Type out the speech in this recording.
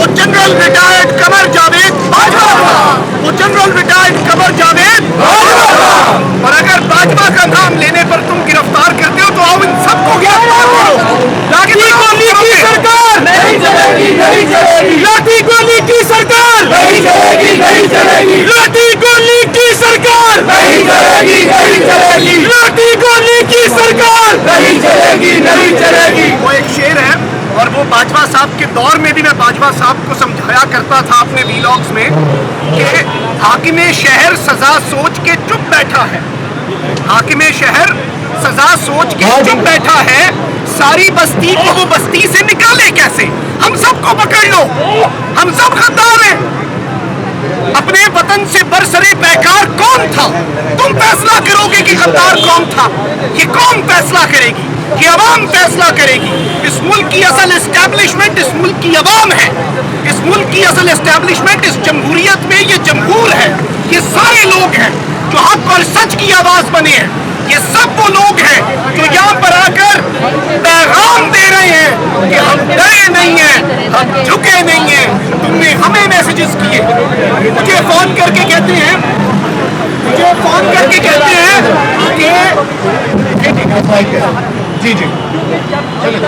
वो general retired Qamar Javed, वो general retired Qamar Javed. और अगर भाजपा का नाम लेने पर तुम गिरफ्तार करते हो तो आओ इन सबको गिरफ्तार करो। लाठी गोली की सरकार नहीं चलेगी, नहीं चलेगी। लाठी गोली की सरकार नहीं चलेगी, नहीं चलेगी। लाठी गोली की सरकार नहीं चलेगी, नहीं चलेगी। लाठी गोली की सरकार नहीं चलेगी, नहीं चलेगी। वो एक शेर है और वो बाजवा साहब के दौर में भी मैं बाजवा साहब को समझाया करता था अपने वीलॉग्स में कि हाकिमे शहर सजा सोच के चुप बैठा है। हाकिमे शहर सजा सोच के चुप बैठा है। सारी बस्ती को वो बस्ती से निकाले कैसे? हम सबको पकड़ लो, हम सब गद्दार हैं। अपने वतन से बरसरे पैकार कौन था? तुम फैसला करोगे कि गद्दार कौन था? ये कौन फैसला करेगी? ये अवाम फैसला करेगी। इस मुल्क की असल एस्टैब्लिशमेंट इस मुल्क की अवाम है। इस मुल्क की असल एस्टैब्लिशमेंट इस जमहूरियत में ये जमहूर है। ये सारे लोग हैं जो हक और सच की आवाज बने हैं। ये सब वो लोग हैं जो यहाँ पर आकर पैगाम दे रहे हैं कि हम डरे नहीं हैं, हम झुके नहीं हैं। तुमने हमें मैसेजेस किए, मुझे फोन करके कहते हैं, मुझे फोन करके कहते हैं कि जी जी